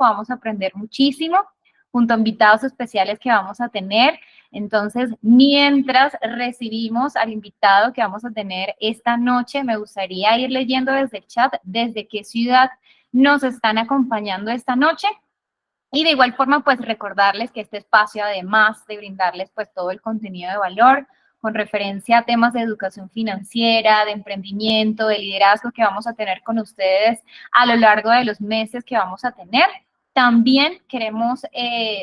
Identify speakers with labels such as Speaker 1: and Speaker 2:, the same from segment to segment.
Speaker 1: podamos aprender muchísimo junto a invitados especiales que vamos a tener. Entonces, mientras recibimos al invitado que vamos a tener esta noche, me gustaría ir leyendo desde el chat desde qué ciudad nos están acompañando esta noche. Y de igual forma, pues recordarles que este espacio, además de brindarles pues todo el contenido de valor, con referencia a temas de educación financiera, de emprendimiento, de liderazgo que vamos a tener con ustedes a lo largo de los meses que vamos a tener. También queremos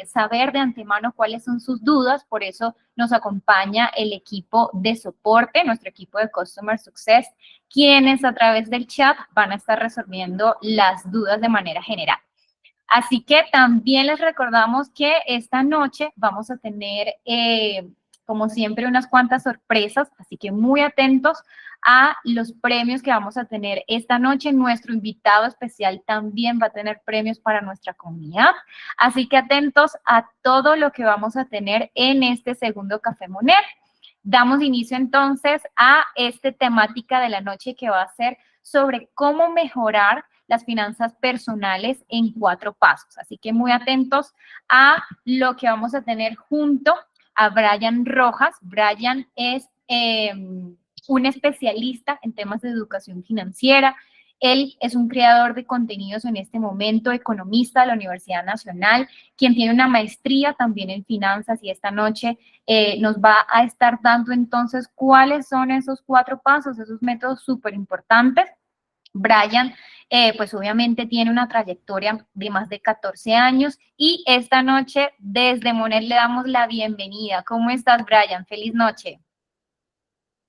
Speaker 1: saber de antemano cuáles son sus dudas, por eso nos acompaña el equipo de soporte, nuestro equipo de Customer Success, quienes a través del chat van a estar resolviendo las dudas de manera general. Así que también les recordamos que esta noche vamos a tener, como siempre, unas cuantas sorpresas, así que muy atentos a los premios que vamos a tener esta noche. Nuestro invitado especial también va a tener premios para nuestra comunidad, así que atentos a todo lo que vamos a tener en este segundo Café Monero. Damos inicio entonces a esta temática de la noche que va a ser sobre cómo mejorar las finanzas personales en 4 pasos. Así que muy atentos a lo que vamos a tener junto a Brian Rojas. Brian es un especialista en temas de educación financiera. Él es un creador de contenidos en este momento, economista de la Universidad Nacional, quien tiene una maestría también en finanzas y esta noche nos va a estar dando entonces cuáles son esos 4 pasos, esos métodos súper importantes. Brian, pues obviamente tiene una trayectoria de más de 14 años y esta noche desde Monet le damos la bienvenida. ¿Cómo estás, Brian? Feliz noche.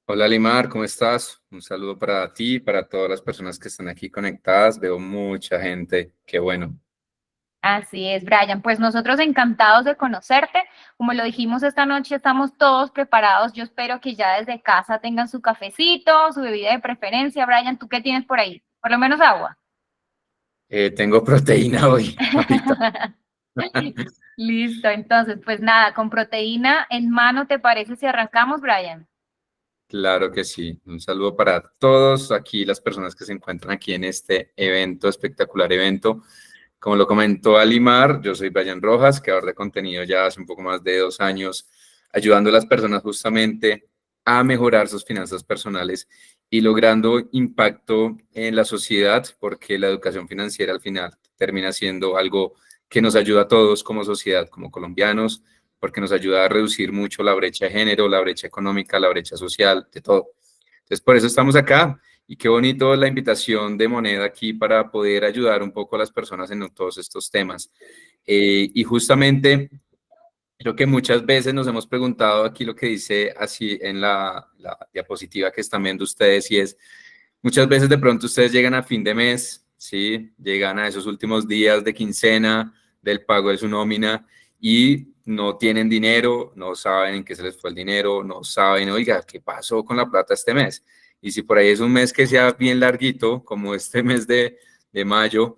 Speaker 2: Hola Limar, ¿cómo estás? Un saludo para ti, para todas las personas que están aquí conectadas. Veo mucha gente, qué bueno.
Speaker 1: Así es, Brian. Pues nosotros encantados de conocerte. Como lo dijimos esta noche, estamos todos preparados. Yo espero que ya desde casa tengan su cafecito, su bebida de preferencia. Brian, ¿tú qué tienes por ahí? Por lo menos agua.
Speaker 2: Tengo proteína hoy, papita.
Speaker 1: Listo, entonces, pues nada, con proteína en mano, ¿te parece si arrancamos, Brian?
Speaker 2: Claro que sí. Un saludo para todos aquí, las personas que se encuentran aquí en este evento, espectacular evento. Como lo comentó Alimar, yo soy Brian Rojas, creador de contenido ya hace un poco más de 2 años, ayudando a las personas justamente a mejorar sus finanzas personales y logrando impacto en la sociedad, porque la educación financiera al final termina siendo algo que nos ayuda a todos como sociedad, como colombianos, porque nos ayuda a reducir mucho la brecha de género, la brecha económica, la brecha social, de todo. Entonces, por eso estamos acá. Y qué bonito la invitación de Moneda aquí para poder ayudar un poco a las personas en todos estos temas. Y justamente creo que muchas veces nos hemos preguntado aquí lo que dice así en la diapositiva que están viendo ustedes y es, muchas veces de pronto ustedes llegan a fin de mes, ¿sí? Llegan a esos últimos días de quincena, del pago de su nómina y no tienen dinero, no saben en qué se les fue el dinero, no saben, oiga, ¿qué pasó con la plata este mes? Y si por ahí es un mes que sea bien larguito, como este mes de mayo,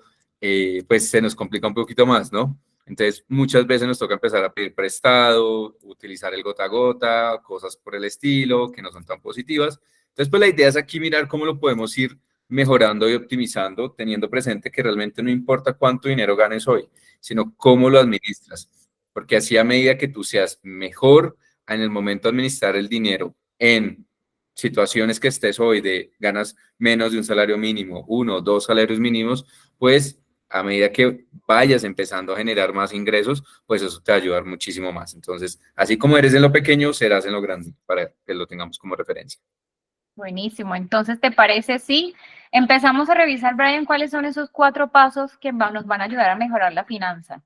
Speaker 2: pues se nos complica un poquito más, ¿no? Entonces, muchas veces nos toca empezar a pedir prestado, utilizar el gota a gota, cosas por el estilo, que no son tan positivas. Entonces, pues la idea es aquí mirar cómo lo podemos ir mejorando y optimizando, teniendo presente que realmente no importa cuánto dinero ganes hoy, sino cómo lo administras. Porque así a medida que tú seas mejor en el momento de administrar el dinero en situaciones que estés hoy de ganas menos de un salario mínimo, 1 o 2 salarios mínimos, pues a medida que vayas empezando a generar más ingresos, pues eso te va a ayudar muchísimo más. Entonces, así como eres en lo pequeño, serás en lo grande, para que lo tengamos como referencia.
Speaker 1: Buenísimo. Entonces, ¿te parece si empezamos a revisar, Brian, cuáles son esos 4 pasos que nos van a ayudar a mejorar la finanza?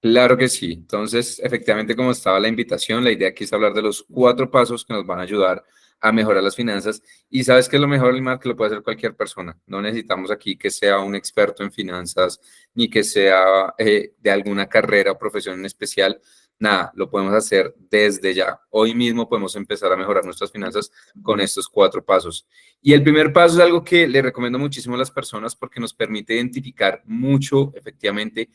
Speaker 2: Claro que sí. Entonces, efectivamente, como estaba la invitación, la idea aquí es hablar de los 4 pasos que nos van a ayudar a mejorar las finanzas. Y sabes que es lo mejor, Limar, que lo puede hacer cualquier persona. No necesitamos aquí que sea un experto en finanzas, ni que sea de alguna carrera o profesión en especial. Nada, lo podemos hacer desde ya. Hoy mismo podemos empezar a mejorar nuestras finanzas con estos 4 pasos. Y el primer paso es algo que le recomiendo muchísimo a las personas porque nos permite identificar mucho, efectivamente,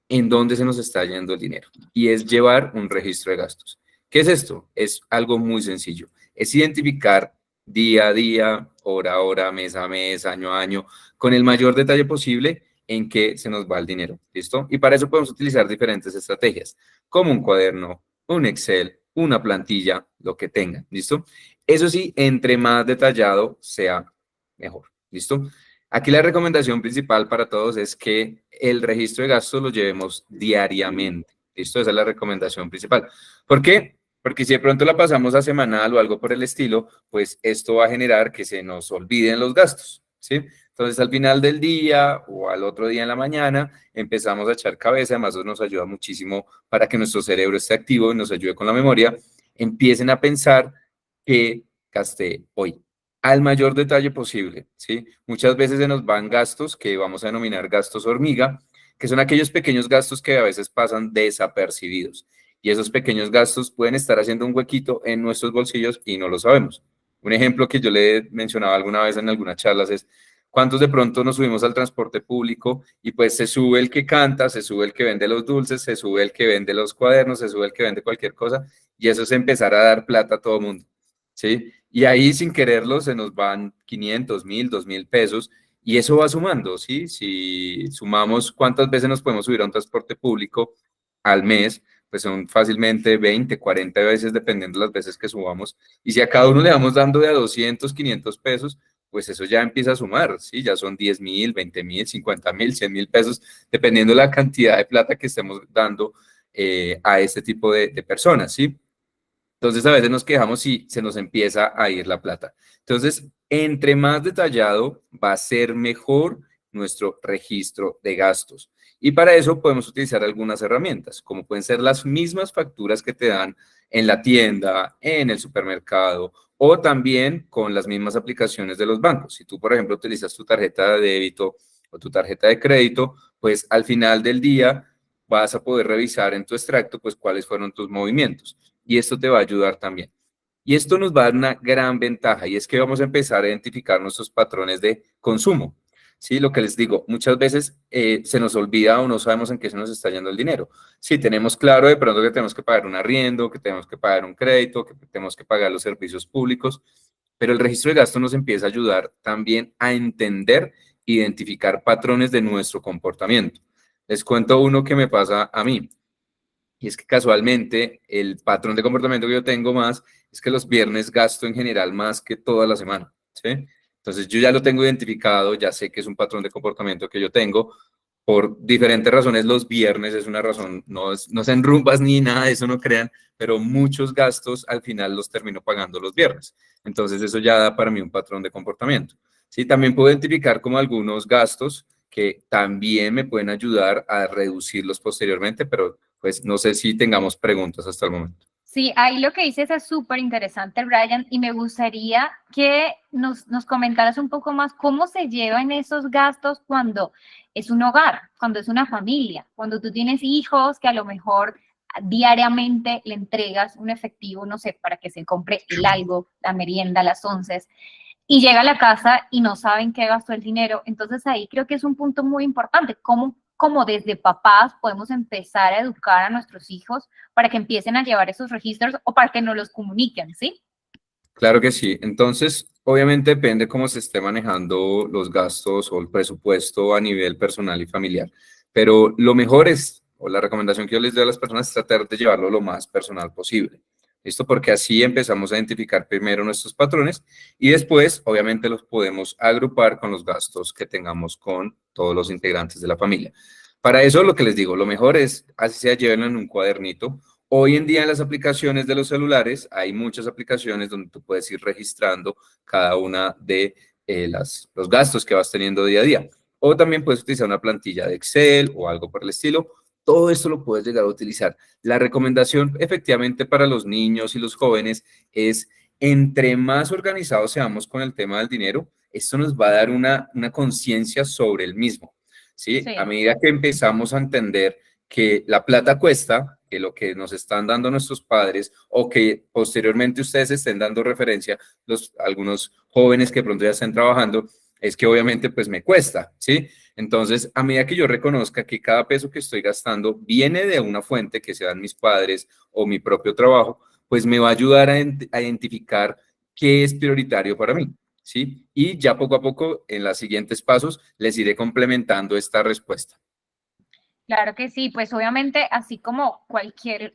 Speaker 2: en dónde se nos está yendo el dinero y es llevar un registro de gastos. ¿Qué es esto? Es algo muy sencillo. Es identificar día a día, hora a hora, mes a mes, año a año, con el mayor detalle posible, en qué se nos va el dinero, ¿listo? Y para eso podemos utilizar diferentes estrategias, como un cuaderno, un Excel, una plantilla, lo que tengan, ¿listo? Eso sí, entre más detallado sea mejor, ¿listo? Aquí la recomendación principal para todos es que el registro de gastos lo llevemos diariamente, ¿listo? Esa es la recomendación principal. ¿Por qué? Porque si de pronto la pasamos a semanal o algo por el estilo, pues esto va a generar que se nos olviden los gastos, ¿sí? Entonces, al final del día o al otro día en la mañana, empezamos a echar cabeza. Además, eso nos ayuda muchísimo para que nuestro cerebro esté activo y nos ayude con la memoria. Empiecen a pensar que gasté hoy al mayor detalle posible, ¿sí? Muchas veces se nos van gastos que vamos a denominar gastos hormiga, que son aquellos pequeños gastos que a veces pasan desapercibidos. Y esos pequeños gastos pueden estar haciendo un huequito en nuestros bolsillos y no lo sabemos. Un ejemplo que yo le mencionaba alguna vez en algunas charlas es: ¿cuántos de pronto nos subimos al transporte público y pues se sube el que canta, se sube el que vende los dulces, se sube el que vende los cuadernos, se sube el que vende cualquier cosa, y eso es empezar a dar plata a todo mundo, ¿sí? Y ahí sin quererlo se nos van 500, 1000, 2000 pesos, y eso va sumando, ¿sí? Si sumamos cuántas veces nos podemos subir a un transporte público al mes, pues son fácilmente 20, 40 veces, dependiendo de las veces que subamos. Y si a cada uno le vamos dando de a 200, 500 pesos, pues eso ya empieza a sumar, ¿sí? Ya son 10.000, 20.000, 50.000, 100.000 pesos, dependiendo de la cantidad de plata que estemos dando a este tipo de personas, ¿sí? Entonces a veces nos quejamos si se nos empieza a ir la plata. Entonces, entre más detallado va a ser mejor nuestro registro de gastos. Y para eso podemos utilizar algunas herramientas, como pueden ser las mismas facturas que te dan en la tienda, en el supermercado, o también con las mismas aplicaciones de los bancos. Si tú, por ejemplo, utilizas tu tarjeta de débito o tu tarjeta de crédito, pues al final del día vas a poder revisar en tu extracto pues cuáles fueron tus movimientos, y esto te va a ayudar también. Y esto nos va a dar una gran ventaja, y es que vamos a empezar a identificar nuestros patrones de consumo. Sí, lo que les digo, muchas veces se nos olvida o no sabemos en qué se nos está yendo el dinero. Sí, tenemos claro de pronto que tenemos que pagar un arriendo, que tenemos que pagar un crédito, que tenemos que pagar los servicios públicos, pero el registro de gastos nos empieza a ayudar también a entender, identificar patrones de nuestro comportamiento. Les cuento uno que me pasa a mí. Y es que casualmente el patrón de comportamiento que yo tengo más es que los viernes gasto en general más que toda la semana, ¿sí? Entonces yo ya lo tengo identificado, ya sé que es un patrón de comportamiento que yo tengo. Por diferentes razones, los viernes es una razón, no sean rumbas ni nada de eso, no crean, pero muchos gastos al final los termino pagando los viernes. Entonces eso ya da para mí un patrón de comportamiento. Sí, también puedo identificar como algunos gastos que también me pueden ayudar a reducirlos posteriormente, pero pues no sé si tengamos preguntas hasta el momento.
Speaker 1: Sí, ahí lo que dices es súper interesante, Brian, y me gustaría que nos comentaras un poco más cómo se llevan esos gastos cuando es un hogar, cuando es una familia, cuando tú tienes hijos que a lo mejor diariamente le entregas un efectivo, no sé, para que se compre el algo, la merienda, las onces, y llega a la casa y no saben qué gastó el dinero. Entonces ahí creo que es un punto muy importante, cómo desde papás podemos empezar a educar a nuestros hijos para que empiecen a llevar esos registros o para que nos los comuniquen, ¿sí?
Speaker 2: Claro que sí. Entonces, obviamente depende cómo se esté manejando los gastos o el presupuesto a nivel personal y familiar. Pero lo mejor es, o la recomendación que yo les doy a las personas es tratar de llevarlo lo más personal posible. ¿Listo? Porque así empezamos a identificar primero nuestros patrones y después, obviamente, los podemos agrupar con los gastos que tengamos con todos los integrantes de la familia. Para eso, lo que les digo, lo mejor es, así sea, llévenlo en un cuadernito. Hoy en día en las aplicaciones de los celulares hay muchas aplicaciones donde tú puedes ir registrando cada una de los gastos que vas teniendo día a día. O también puedes utilizar una plantilla de Excel o algo por el estilo. Todo esto lo puedes llegar a utilizar. La recomendación efectivamente para los niños y los jóvenes es: entre más organizados seamos con el tema del dinero, esto nos va a dar una conciencia sobre el mismo. ¿Sí? A
Speaker 1: Sí.
Speaker 2: medida que empezamos a entender que la plata cuesta, que lo que nos están dando nuestros padres o que posteriormente ustedes estén dando referencia, algunos jóvenes que pronto ya estén trabajando, es que obviamente pues me cuesta, ¿sí? Entonces, a medida que yo reconozca que cada peso que estoy gastando viene de una fuente que sean mis padres o mi propio trabajo, pues me va a ayudar a identificar qué es prioritario para mí. ¿sí? Y ya poco a poco, en los siguientes pasos, les iré complementando esta respuesta.
Speaker 1: Claro que sí, pues obviamente así como cualquier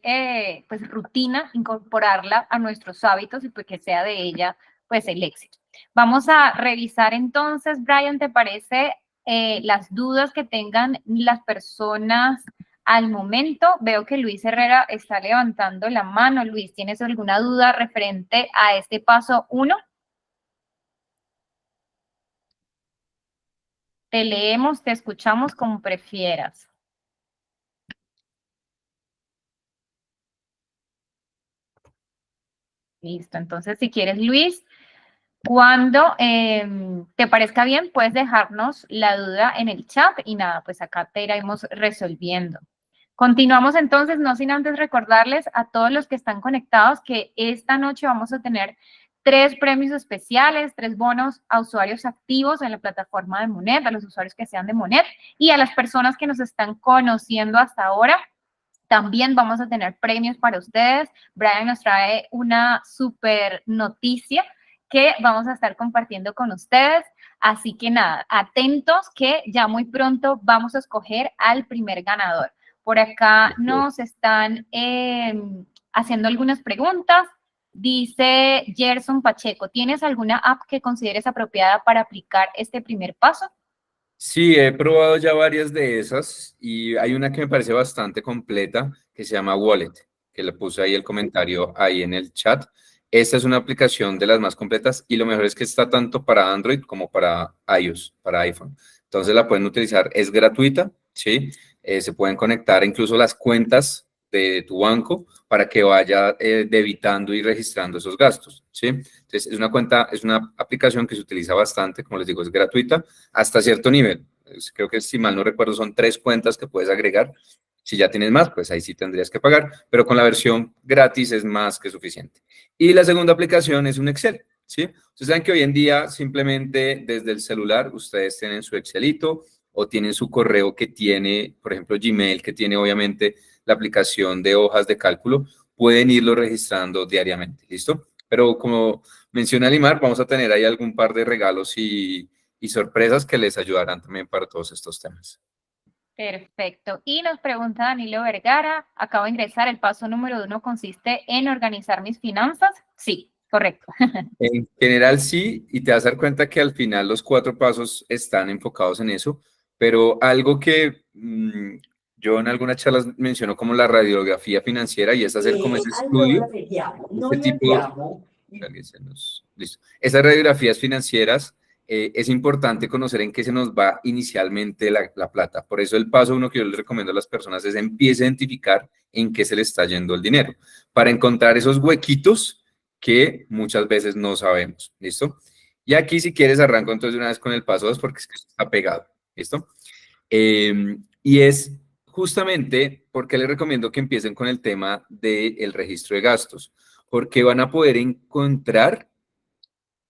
Speaker 1: pues rutina, incorporarla a nuestros hábitos y pues que sea de ella pues el éxito. Vamos a revisar entonces, Brian, ¿te parece las dudas que tengan las personas al momento? Veo que Luis Herrera está levantando la mano. Luis, ¿tienes alguna duda referente a este paso 1? Te leemos, te escuchamos como prefieras. Listo, entonces si quieres, Luis, cuando te parezca bien, puedes dejarnos la duda en el chat y nada, pues acá te iremos resolviendo. Continuamos entonces, no sin antes recordarles a todos los que están conectados que esta noche vamos a tener 3 premios especiales, 3 bonos a usuarios activos en la plataforma de Monet, a los usuarios que sean de Monet y a las personas que nos están conociendo hasta ahora. También vamos a tener premios para ustedes. Brian nos trae una super noticia que vamos a estar compartiendo con ustedes. Así que nada, atentos que ya muy pronto vamos a escoger al primer ganador. Por acá nos están haciendo algunas preguntas. Dice Gerson Pacheco, ¿tienes alguna app que consideres apropiada para aplicar este primer paso?
Speaker 2: Sí, he probado ya varias de esas y hay una que me parece bastante completa que se llama Wallet, que le puse ahí el comentario ahí en el chat. Esta es una aplicación de las más completas y lo mejor es que está tanto para Android como para iOS, para iPhone. Entonces la pueden utilizar, es gratuita, ¿sí? Se pueden conectar incluso las cuentas de tu banco para que vaya debitando y registrando esos gastos, ¿sí? Entonces es una cuenta, es una aplicación que se utiliza bastante, como les digo, es gratuita hasta cierto nivel. Creo que si mal no recuerdo son 3 cuentas que puedes agregar. Si ya tienes más, pues ahí sí tendrías que pagar, pero con la versión gratis es más que suficiente. Y la segunda aplicación es un Excel, ¿sí? Ustedes saben que hoy en día simplemente desde el celular ustedes tienen su Excelito o tienen su correo que tiene, por ejemplo, Gmail, que tiene obviamente la aplicación de hojas de cálculo, pueden irlo registrando diariamente, ¿listo? Pero como menciona Limar, vamos a tener ahí algún par de regalos y sorpresas que les ayudarán también para todos estos temas.
Speaker 1: Perfecto. Y nos pregunta Danilo Vergara, acabo de ingresar, el paso número 1 consiste en organizar mis finanzas. Sí, correcto.
Speaker 2: En general sí, y te vas a dar cuenta que al final los 4 pasos están enfocados en eso, pero algo que yo en algunas charlas menciono como la radiografía financiera y es hacer como ese estudio, este tipo, listo. Esas radiografías financieras es importante conocer en qué se nos va inicialmente la plata. Por eso el paso 1 que yo les recomiendo a las personas es empiece a identificar en qué se le está yendo el dinero, para encontrar esos huequitos que muchas veces no sabemos, ¿listo? Y aquí si quieres arranco entonces de una vez con el paso 2 porque es que está pegado, ¿listo? Y es justamente porque les recomiendo que empiecen con el tema del registro de gastos, porque van a poder encontrar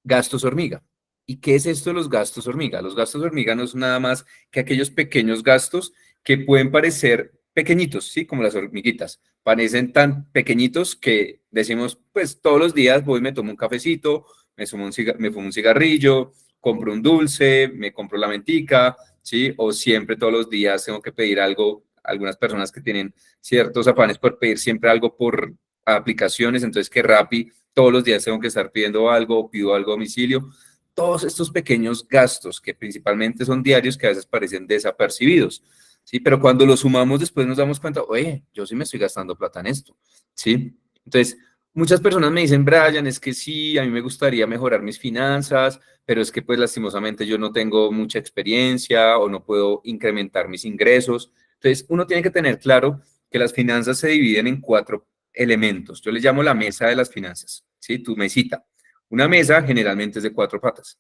Speaker 2: gastos hormiga. ¿Y qué es esto de los gastos hormiga? Los gastos hormiga no son nada más que aquellos pequeños gastos que pueden parecer pequeñitos, ¿sí? Como las hormiguitas. Parecen tan pequeñitos que decimos, pues todos los días voy, me tomo un cafecito, me fumo un cigarrillo, compro un dulce, me compro la mentica, ¿sí? O siempre todos los días tengo que pedir algo. Algunas personas que tienen ciertos afanes por pedir siempre algo por aplicaciones, entonces que Rappi todos los días tengo que estar pidiendo algo, pido algo a domicilio. Todos estos pequeños gastos que principalmente son diarios que a veces parecen desapercibidos, ¿sí? Pero cuando los sumamos después nos damos cuenta, oye, yo sí me estoy gastando plata en esto, ¿sí? Entonces, muchas personas me dicen, Brian, es que sí, a mí me gustaría mejorar mis finanzas, pero es que pues lastimosamente yo no tengo mucha experiencia o no puedo incrementar mis ingresos. Entonces, uno tiene que tener claro que las finanzas se dividen en 4 elementos. Yo les llamo la mesa de las finanzas, ¿sí? Tu mesita. Una mesa generalmente es de 4 patas.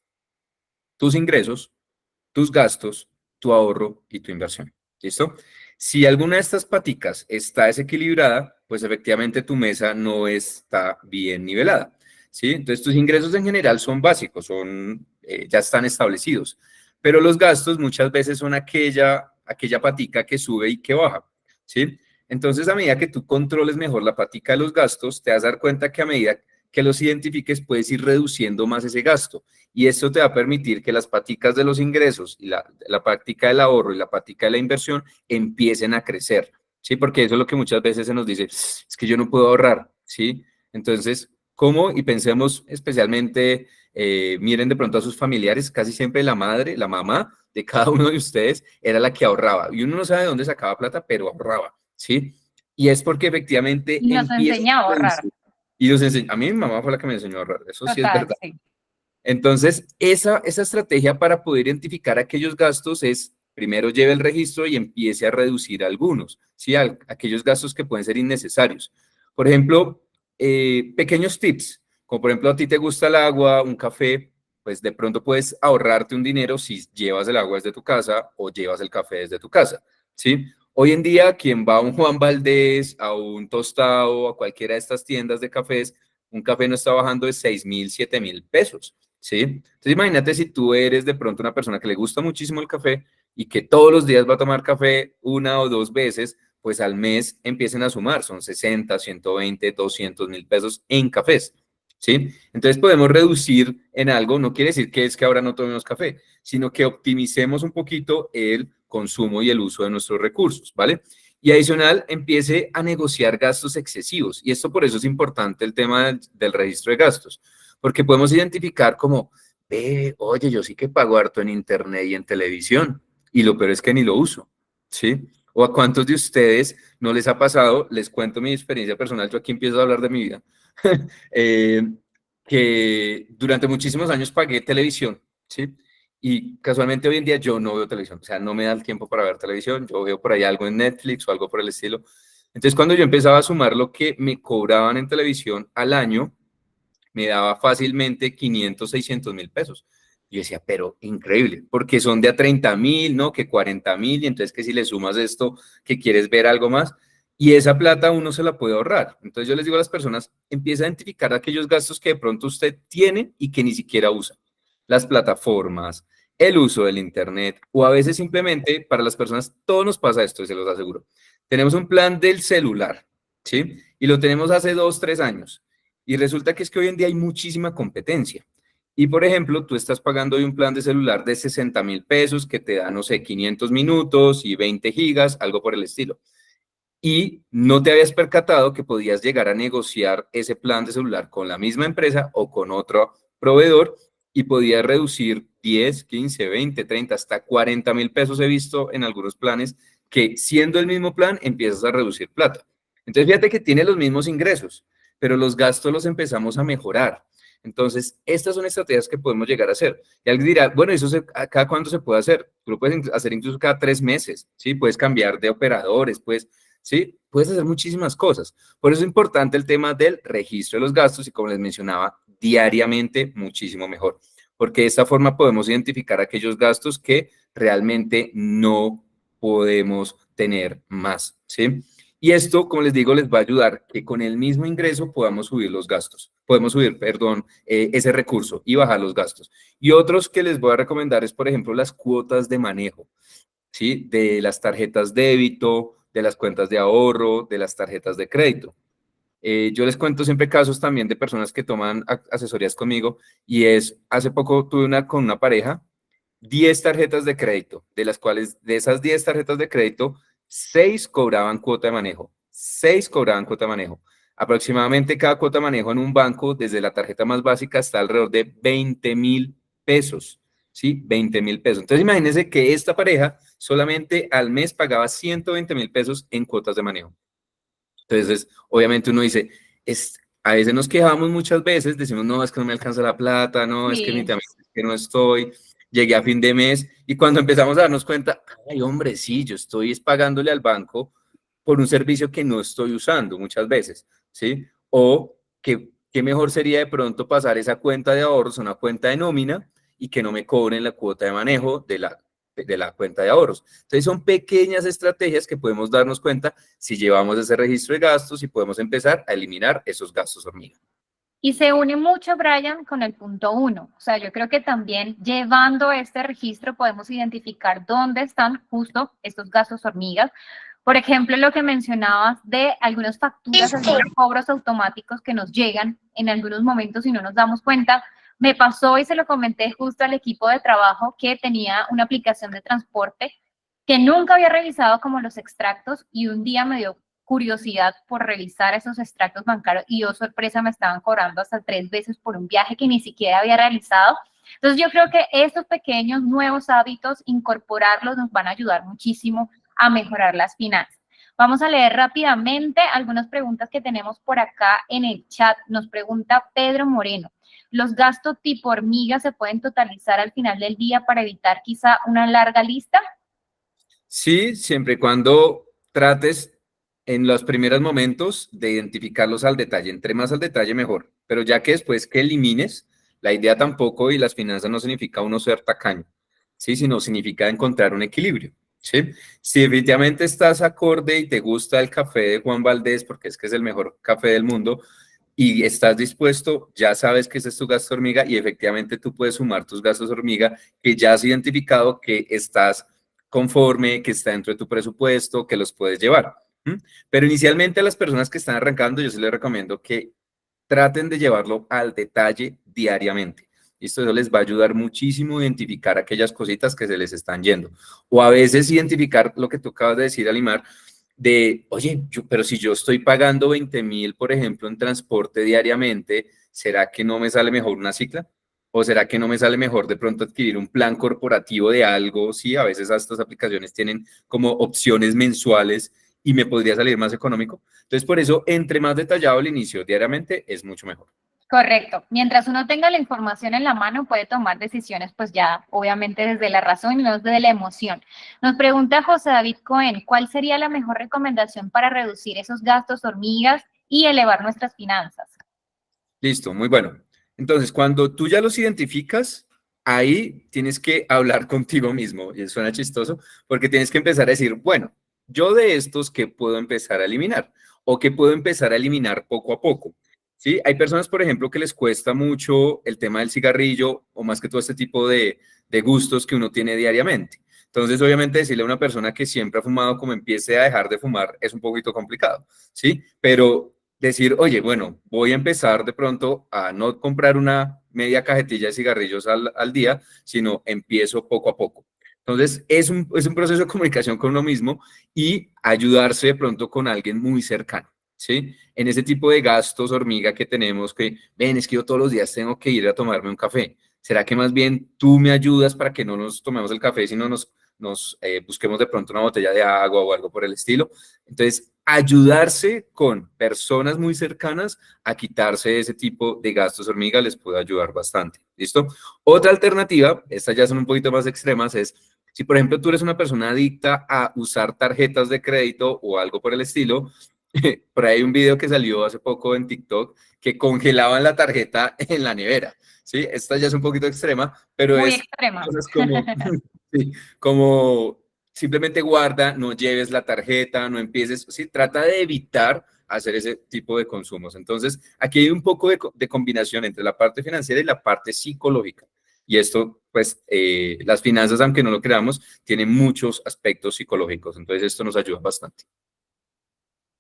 Speaker 2: Tus ingresos, tus gastos, tu ahorro y tu inversión. ¿Listo? Si alguna de estas paticas está desequilibrada, pues efectivamente tu mesa no está bien nivelada. ¿Sí? Entonces tus ingresos en general son básicos, ya están establecidos, pero los gastos muchas veces son aquella patica que sube y que baja. ¿Sí? Entonces a medida que tú controles mejor la patica de los gastos, te vas a dar cuenta que a medida que los identifiques, puedes ir reduciendo más ese gasto. Y esto te va a permitir que las paticas de los ingresos y la patica del ahorro y la patica de la inversión empiecen a crecer, ¿sí? Porque eso es lo que muchas veces se nos dice, es que yo no puedo ahorrar, ¿sí? Entonces, ¿cómo? Y pensemos especialmente, miren de pronto a sus familiares, casi siempre la madre, la mamá de cada uno de ustedes era la que ahorraba. Y uno no sabe de dónde sacaba plata, pero ahorraba, ¿sí? Y es porque efectivamente
Speaker 1: Y nos
Speaker 2: empieza
Speaker 1: enseña a
Speaker 2: a
Speaker 1: ahorrar.
Speaker 2: reducir. Y nos enseña, a mí mi mamá fue la que me enseñó a ahorrar, eso sí es
Speaker 1: Total,
Speaker 2: verdad.
Speaker 1: sí.
Speaker 2: Entonces, esa estrategia para poder identificar aquellos gastos es, primero lleve el registro y empiece a reducir algunos, ¿sí? Aquellos gastos que pueden ser innecesarios. Por ejemplo, pequeños tips, como por ejemplo a ti te gusta el agua, un café, pues de pronto puedes ahorrarte un dinero si llevas el agua desde tu casa o llevas el café desde tu casa, ¿sí? Hoy en día, quien va a un Juan Valdés, a un Tostado, a cualquiera de estas tiendas de cafés, un café no está bajando de 6.000, 7.000 pesos. ¿Sí? Entonces imagínate si tú eres de pronto una persona que le gusta muchísimo el café y que todos los días va a tomar café una o dos veces, pues al mes empiecen a sumar, son 60, 120, 200.000 pesos en cafés, ¿sí? Entonces podemos reducir en algo, no quiere decir que es que ahora no tomemos café, sino que optimicemos un poquito el consumo y el uso de nuestros recursos, ¿vale? Y adicional, empiece a negociar gastos excesivos. Y esto por eso es importante el tema del registro de gastos porque podemos identificar como, oye, yo sí que pago harto en internet y en televisión, y lo peor es que ni lo uso, ¿sí? O a cuántos de ustedes no les ha pasado, les cuento mi experiencia personal, yo aquí empiezo a hablar de mi vida, eh, que durante muchísimos años pagué televisión, ¿sí? Y casualmente hoy en día yo no veo televisión, o sea, no me da el tiempo para ver televisión, yo veo por ahí algo en Netflix o algo por el estilo. Entonces, cuando yo empezaba a sumar lo que me cobraban en televisión al año, me daba fácilmente 500, 600.000 pesos. Yo decía, pero increíble, porque son de a 30.000, ¿no? Que 40.000, y entonces que si le sumas esto, que quieres ver algo más, y esa plata uno se la puede ahorrar. Entonces yo les digo a las personas, empieza a identificar aquellos gastos que de pronto usted tiene y que ni siquiera usa. Las plataformas, el uso del internet, o a veces simplemente para las personas, todo nos pasa esto, y se los aseguro. Tenemos un plan del celular, ¿sí? Y lo tenemos hace 2, 3 años. Y resulta que es que hoy en día hay muchísima competencia. Y por ejemplo, tú estás pagando hoy un plan de celular de 60.000 pesos que te da, no sé, 500 minutos y 20 gigas, algo por el estilo. Y no te habías percatado que podías llegar a negociar ese plan de celular con la misma empresa o con otro proveedor y podías reducir 10, 15, 20, 30, hasta 40.000 pesos he visto en algunos planes que siendo el mismo plan empiezas a reducir plata. Entonces fíjate que tiene los mismos ingresos, pero los gastos los empezamos a mejorar. Entonces, estas son estrategias que podemos llegar a hacer. Y alguien dirá, bueno, ¿cada cuánto se puede hacer? Tú lo puedes hacer incluso cada 3 meses, ¿sí? Puedes cambiar de operadores, pues, ¿sí? Puedes hacer muchísimas cosas. Por eso es importante el tema del registro de los gastos y como les mencionaba, diariamente muchísimo mejor, porque de esta forma podemos identificar aquellos gastos que realmente no podemos tener más, ¿sí? Y esto, como les digo, les va a ayudar que con el mismo ingreso podamos subir los gastos, podemos subir, perdón, ese recurso y bajar los gastos. Y otros que les voy a recomendar es, por ejemplo, las cuotas de manejo. ¿Sí? De las tarjetas débito, de las cuentas de ahorro, de las tarjetas de crédito. Yo les cuento siempre casos también de personas que toman asesorías conmigo y hace poco tuve con una pareja, 10 tarjetas de crédito, de las cuales de esas 10 tarjetas de crédito, 6 cobraban cuota de manejo, 6 cobraban cuota de manejo. Aproximadamente cada cuota de manejo en un banco, desde la tarjeta más básica, está alrededor de 20.000 pesos. ¿Sí? 20.000 pesos. Entonces, imagínense que esta pareja solamente al mes pagaba 120.000 pesos en cuotas de manejo. Entonces, obviamente uno dice, a veces nos quejamos muchas veces, decimos, no, es que no me alcanza la plata, no, es que
Speaker 1: Sí.
Speaker 2: es que no estoy, llegué a fin de mes, y cuando empezamos a darnos cuenta, ay, hombre, sí, yo estoy pagándole al banco por un servicio que no estoy usando muchas veces, ¿sí? O que qué mejor sería de pronto pasar esa cuenta de ahorros a una cuenta de nómina y que no me cobren la cuota de manejo de la cuenta de ahorros. Entonces son pequeñas estrategias que podemos darnos cuenta si llevamos ese registro de gastos y podemos empezar a eliminar esos gastos hormiga.
Speaker 1: Y se une mucho, Brian, con el punto uno. O sea, yo creo que también llevando este registro podemos identificar dónde están justo estos gastos hormigas, Por ejemplo, lo que mencionabas de algunas facturas, algunos cobros automáticos que nos llegan en algunos momentos y no nos damos cuenta. Me pasó y se lo comenté justo al equipo de trabajo que tenía una aplicación de transporte que nunca había revisado como los extractos y un día me dio curiosidad por revisar esos extractos bancarios y yo, sorpresa, me estaban cobrando hasta 3 veces por un viaje que ni siquiera había realizado. Entonces yo creo que estos pequeños nuevos hábitos, incorporarlos nos van a ayudar muchísimo a mejorar las finanzas. Vamos a leer rápidamente algunas preguntas que tenemos por acá en el chat. Nos pregunta Pedro Moreno. ¿Los gastos tipo hormiga se pueden totalizar al final del día para evitar quizá una larga lista?
Speaker 2: Sí, siempre y cuando trates en los primeros momentos de identificarlos al detalle. Entre más al detalle, mejor. Pero ya que después que elimines, la idea tampoco y las finanzas no significa uno ser tacaño, ¿sí? Sino significa encontrar un equilibrio, ¿sí? Si definitivamente estás acorde y te gusta el café de Juan Valdés, porque es que es el mejor café del mundo, y estás dispuesto, ya sabes que ese es tu gasto hormiga y efectivamente tú puedes sumar tus gastos hormiga que ya has identificado que estás conforme, que está dentro de tu presupuesto, que los puedes llevar. ¿Mm? Pero inicialmente a las personas que están arrancando, yo sí les recomiendo que traten de llevarlo al detalle diariamente. Esto eso les va a ayudar muchísimo a identificar aquellas cositas que se les están yendo. O a veces identificar lo que tú acabas de decir, Alimar, de, oye, pero si yo estoy pagando 20.000, por ejemplo, en transporte diariamente, ¿será que no me sale mejor una cicla? ¿O será que no me sale mejor de pronto adquirir un plan corporativo de algo? Sí, a veces estas aplicaciones tienen como opciones mensuales y me podría salir más económico. Entonces, por eso, entre más detallado el inicio diariamente, es mucho mejor.
Speaker 1: Correcto. Mientras uno tenga la información en la mano, puede tomar decisiones, pues ya, obviamente, desde la razón y no desde la emoción. Nos pregunta José David Cohen, ¿cuál sería la mejor recomendación para reducir esos gastos hormigas y elevar nuestras finanzas?
Speaker 2: Listo, muy bueno. Entonces, cuando tú ya los identificas, ahí tienes que hablar contigo mismo, y suena chistoso, porque tienes que empezar a decir, bueno, yo de estos, ¿qué puedo empezar a eliminar? O qué puedo empezar a eliminar poco a poco. ¿Sí? Hay personas, por ejemplo, que les cuesta mucho el tema del cigarrillo o más que todo este tipo de gustos que uno tiene diariamente. Entonces, obviamente, decirle a una persona que siempre ha fumado como empiece a dejar de fumar es un poquito complicado, ¿sí? Pero decir, oye, bueno, voy a empezar de pronto a no comprar una media cajetilla de cigarrillos al día, sino empiezo poco a poco. Entonces, es un proceso de comunicación con uno mismo y ayudarse de pronto con alguien muy cercano, ¿sí? En ese tipo de gastos hormiga que tenemos, que, ven, es que yo todos los días tengo que ir a tomarme un café. ¿Será que más bien tú me ayudas para que no nos tomemos el café, sino nos busquemos de pronto una botella de agua o algo por el estilo? Entonces, ayudarse con personas muy cercanas a quitarse ese tipo de gastos hormiga les puede ayudar bastante. ¿Listo? Otra alternativa, estas ya son un poquito más extremas, es si por ejemplo tú eres una persona adicta a usar tarjetas de crédito o algo por el estilo, por ahí hay un video que salió hace poco en TikTok que congelaban la tarjeta en la nevera. ¿Sí? Esta ya es un poquito extrema, pero
Speaker 1: Muy
Speaker 2: es
Speaker 1: extrema.
Speaker 2: cosas como, sí, como simplemente guarda, no lleves la tarjeta, no empieces, sí, trata de evitar hacer ese tipo de consumos. Entonces, aquí hay un poco de combinación entre la parte financiera y la parte psicológica. Y esto, pues, las finanzas, aunque no lo creamos, tienen muchos aspectos psicológicos. Entonces, esto nos ayuda bastante.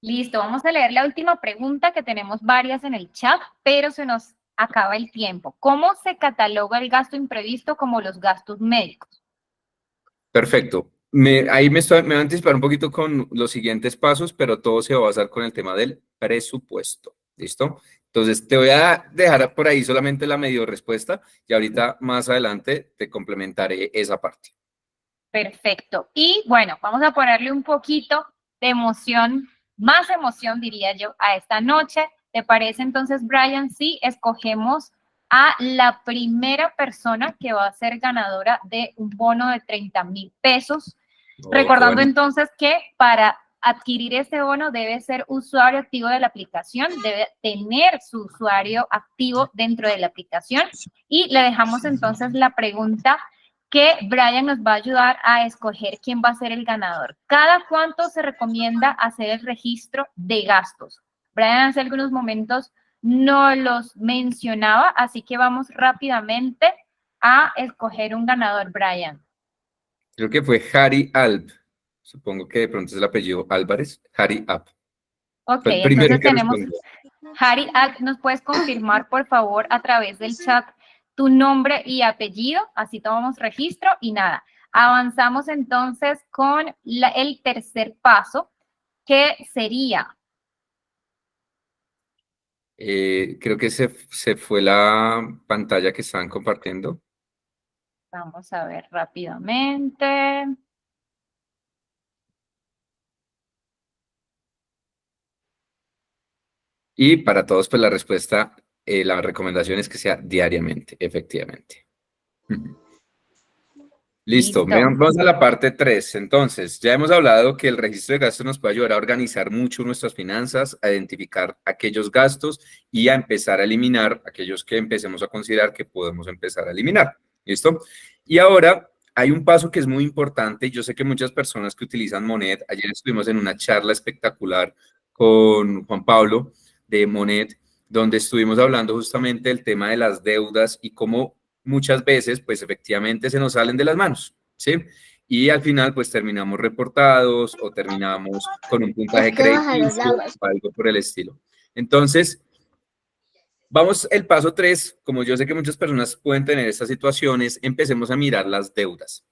Speaker 1: Listo, vamos a leer la última pregunta, que tenemos varias en el chat, pero se nos acaba el tiempo. ¿Cómo se cataloga el gasto imprevisto como los gastos médicos?
Speaker 2: Perfecto. Me voy a anticipar un poquito con los siguientes pasos, pero todo se va a basar con el tema del presupuesto. ¿Listo? Entonces, te voy a dejar por ahí solamente la medio respuesta y ahorita más adelante te complementaré esa parte.
Speaker 1: Perfecto. Y bueno, vamos a ponerle un poquito de emoción, más emoción diría yo, a esta noche. ¿Te parece entonces, Brian, si escogemos a la primera persona que va a ser ganadora de un bono de 30,000 pesos?
Speaker 2: Oh, qué
Speaker 1: Recordando
Speaker 2: bueno.
Speaker 1: entonces que para adquirir este bono debe ser usuario activo de la aplicación, debe tener su usuario activo dentro de la aplicación y le dejamos entonces la pregunta que Brian nos va a ayudar a escoger quién va a ser el ganador. ¿Cada cuánto se recomienda hacer el registro de gastos? Brian hace algunos momentos no los mencionaba, así que vamos rápidamente a escoger un ganador, Brian.
Speaker 2: Creo que fue Harry Alp. Supongo que de pronto es el apellido Álvarez, Harry App.
Speaker 1: Ok,
Speaker 2: Fue el primero
Speaker 1: entonces
Speaker 2: que
Speaker 1: tenemos,
Speaker 2: respondió.
Speaker 1: Harry, ¿nos puedes confirmar, por favor, a través del chat tu nombre y apellido? Así tomamos registro y nada. Avanzamos entonces con el tercer paso, que sería,
Speaker 2: Creo que se fue la pantalla que estaban compartiendo.
Speaker 1: vamos a ver rápidamente.
Speaker 2: Y para todos, pues la respuesta, la recomendación es que sea diariamente, efectivamente. Listo,
Speaker 1: Listo.
Speaker 2: vamos a la parte 3. Entonces, ya hemos hablado que el registro de gastos nos puede ayudar a organizar mucho nuestras finanzas, a identificar aquellos gastos y a empezar a eliminar aquellos que empecemos a considerar que podemos empezar a eliminar. ¿Listo? Y ahora hay un paso que es muy importante. Yo sé que muchas personas que utilizan Monet, ayer estuvimos en una charla espectacular con Juan Pablo de Monet, donde estuvimos hablando justamente del tema de las deudas y cómo muchas veces, pues efectivamente se nos salen de las manos, ¿sí? Y al final, pues terminamos reportados o terminamos con un puntaje crediticio o algo por el estilo. Entonces, vamos el paso 3, como yo sé que muchas personas pueden tener estas situaciones, empecemos a mirar las deudas.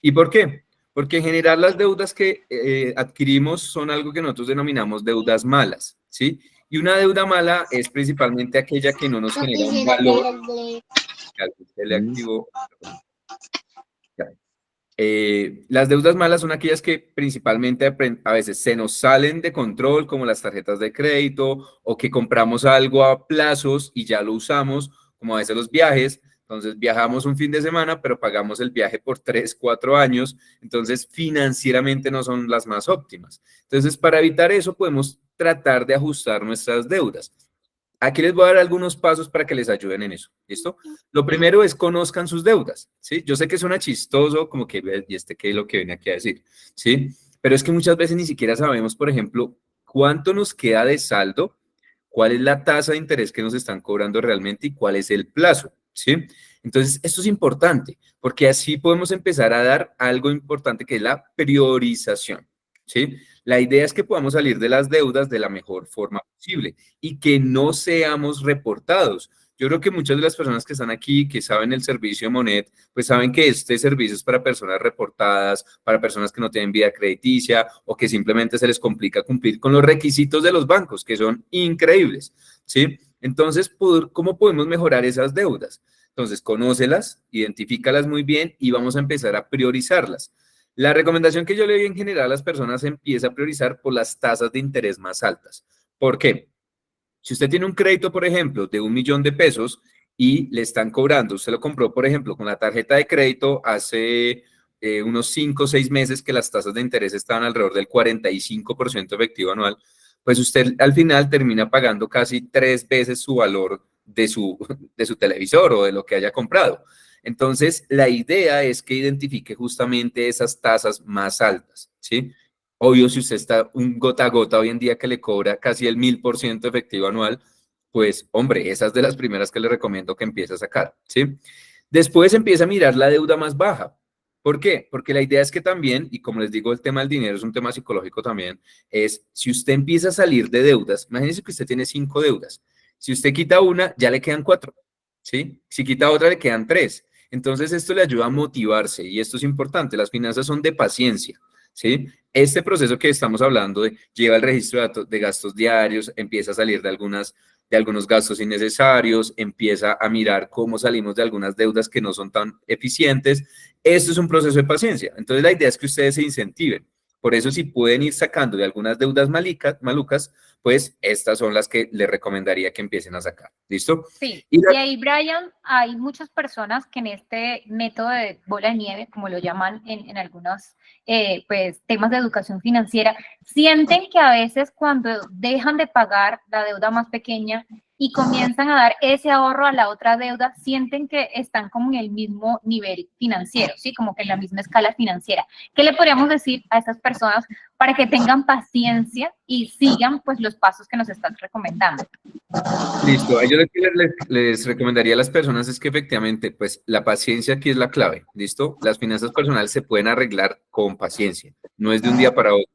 Speaker 2: ¿Y por qué? Porque en general las deudas que adquirimos son algo que nosotros denominamos deudas malas, ¿sí? Y una deuda mala es principalmente aquella que no nos genera un valor. Se le activó. Las deudas malas son aquellas que principalmente a veces se nos salen de control, como las tarjetas de crédito, o que compramos algo a plazos y ya lo usamos, como a veces los viajes. Entonces viajamos un fin de semana, pero pagamos el viaje por 3, 4 años. Entonces financieramente no son las más óptimas. Entonces para evitar eso podemos tratar de ajustar nuestras deudas. Aquí les voy a dar algunos pasos para que les ayuden en eso. ¿Listo? Lo primero es conozcan sus deudas. ¿Sí? Yo sé que suena chistoso, como que, ¿y este qué es lo que viene aquí a decir? ¿Sí? Pero es que muchas veces ni siquiera sabemos, por ejemplo, cuánto nos queda de saldo, cuál es la tasa de interés que nos están cobrando realmente y cuál es el plazo. ¿Sí? Entonces, esto es importante, porque así podemos empezar a dar algo importante que es la priorización. ¿Sí? La idea es que podamos salir de las deudas de la mejor forma posible y que no seamos reportados. Yo creo que muchas de las personas que están aquí, que saben el servicio Monet, pues saben que este servicio es para personas reportadas, para personas que no tienen vida crediticia o que simplemente se les complica cumplir con los requisitos de los bancos, que son increíbles, ¿sí? Entonces, ¿cómo podemos mejorar esas deudas? Entonces, conócelas, identifícalas muy bien y vamos a empezar a priorizarlas. La recomendación que yo le doy en general a las personas empieza a priorizar por las tasas de interés más altas. ¿Por qué? Si usted tiene un crédito, por ejemplo, de 1.000.000 de pesos y le están cobrando, usted lo compró, por ejemplo, con la tarjeta de crédito hace unos 5 o 6 meses que las tasas de interés estaban alrededor del 45% efectivo anual, pues usted al final termina pagando casi 3 veces su valor de su televisor o de lo que haya comprado. Entonces, la idea es que identifique justamente esas tasas más altas, ¿sí? Obvio, si usted está un gota a gota hoy en día que le cobra casi el 1.000% efectivo anual, pues, hombre, esa es de las primeras que le recomiendo que empiece a sacar, ¿sí? Después empieza a mirar la deuda más baja. ¿Por qué? Porque la idea es que también, y como les digo, el tema del dinero es un tema psicológico también, es si usted empieza a salir de deudas, imagínese que usted tiene 5 deudas. Si usted quita una, ya le quedan 4, ¿sí? Si quita otra, le quedan 3. Entonces, esto le ayuda a motivarse y esto es importante. Las finanzas son de paciencia, ¿sí? Este proceso que estamos hablando lleva el registro de gastos diarios, empieza a salir de algunos gastos innecesarios, empieza a mirar cómo salimos de algunas deudas que no son tan eficientes. Esto es un proceso de paciencia. Entonces, la idea es que ustedes se incentiven. Por eso, si pueden ir sacando de algunas deudas malucas, pues estas son las que les recomendaría que empiecen a sacar. ¿Listo?
Speaker 1: Sí, y ahí, Brian, hay muchas personas que en este método de bola de nieve, como lo llaman en algunos pues, temas de educación financiera, sienten que a veces cuando dejan de pagar la deuda más pequeña, y comienzan a dar ese ahorro a la otra deuda, sienten que están como en el mismo nivel financiero, ¿sí? Como que en la misma escala financiera. ¿Qué le podríamos decir a estas personas para que tengan paciencia y sigan pues los pasos que nos están recomendando?
Speaker 2: Listo, yo lo que les recomendaría a las personas es que efectivamente, pues la paciencia aquí es la clave, ¿listo? Las finanzas personales se pueden arreglar con paciencia, no es de un día para otro.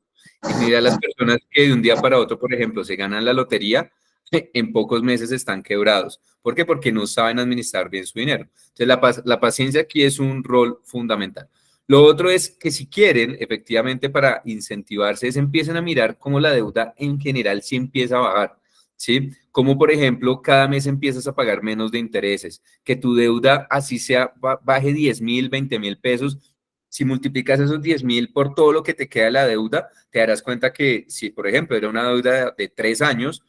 Speaker 2: En general, las personas que de un día para otro, por ejemplo, se ganan la lotería, en pocos meses están quebrados. ¿Por qué? Porque no saben administrar bien su dinero. Entonces, la paciencia aquí es un rol fundamental. Lo otro es que si quieren, efectivamente, para incentivarse, es empiecen a mirar cómo la deuda en general sí empieza a bajar. ¿Sí? Como por ejemplo, cada mes empiezas a pagar menos de intereses, que tu deuda así sea, baje 10.000, 20.000 pesos. Si multiplicas esos 10.000 por todo lo que te queda de la deuda, te darás cuenta que si, por ejemplo, era una deuda de 3 años,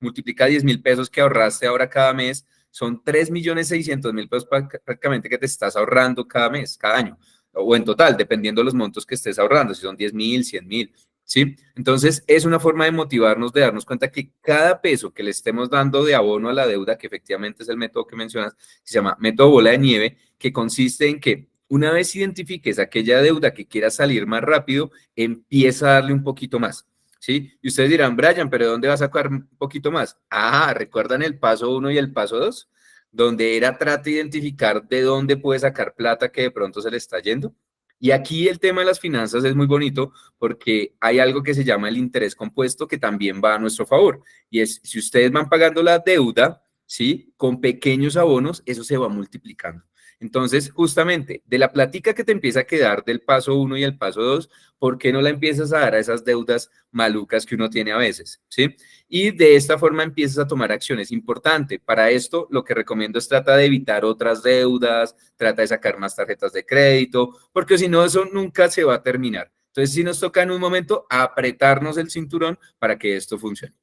Speaker 2: multiplica 10.000 pesos que ahorraste ahora cada mes, son 3.600.000 pesos prácticamente que te estás ahorrando cada mes, cada año, o en total, dependiendo de los montos que estés ahorrando, si son 10.000, 100.000. ¿Sí? Entonces, es una forma de motivarnos, de darnos cuenta que cada peso que le estemos dando de abono a la deuda, que efectivamente es el método que mencionas, se llama método bola de nieve, que consiste en que una vez identifiques aquella deuda que quieras salir más rápido, empieza a darle un poquito más. ¿Sí? Y ustedes dirán, Brian, ¿pero de dónde vas a sacar un poquito más? Ah, ¿recuerdan el paso 1 y el paso 2? Donde era trata de identificar de dónde puede sacar plata que de pronto se le está yendo. Y aquí el tema de las finanzas es muy bonito porque hay algo que se llama el interés compuesto que también va a nuestro favor. Y es, si ustedes van pagando la deuda, ¿sí? Con pequeños abonos, eso se va multiplicando. Entonces, justamente, de la plática que te empieza a quedar del paso 1 y el paso 2, ¿por qué no la empiezas a dar a esas deudas malucas que uno tiene a veces? ¿Sí? Y de esta forma empiezas a tomar acciones. Importante, para esto lo que recomiendo es trata de evitar otras deudas, trata de sacar más tarjetas de crédito, porque si no, eso nunca se va a terminar. Entonces, sí nos toca en un momento apretarnos el cinturón para que esto funcione.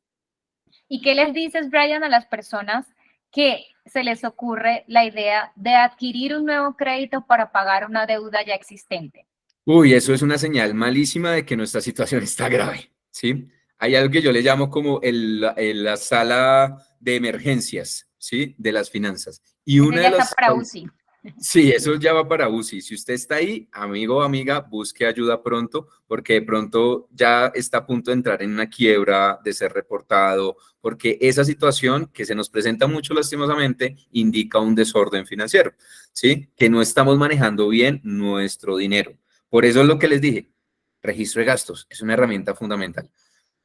Speaker 1: ¿Y qué les dices, Brian, a las personas que se les ocurre la idea de adquirir un nuevo crédito para pagar una deuda ya existente?
Speaker 2: Uy, eso es una señal malísima de que nuestra situación está grave, ¿sí? Hay algo que yo le llamo como la sala de emergencias, ¿sí? De las finanzas. Y
Speaker 1: Ese
Speaker 2: una
Speaker 1: ya
Speaker 2: de
Speaker 1: está
Speaker 2: las...
Speaker 1: para UCI.
Speaker 2: Sí, eso ya va para UCI. Si usted está ahí, amigo o amiga, busque ayuda pronto, porque de pronto ya está a punto de entrar en una quiebra, de ser reportado, porque esa situación que se nos presenta mucho lastimosamente indica un desorden financiero, ¿sí? Que no estamos manejando bien nuestro dinero. Por eso es lo que les dije, registro de gastos es una herramienta fundamental.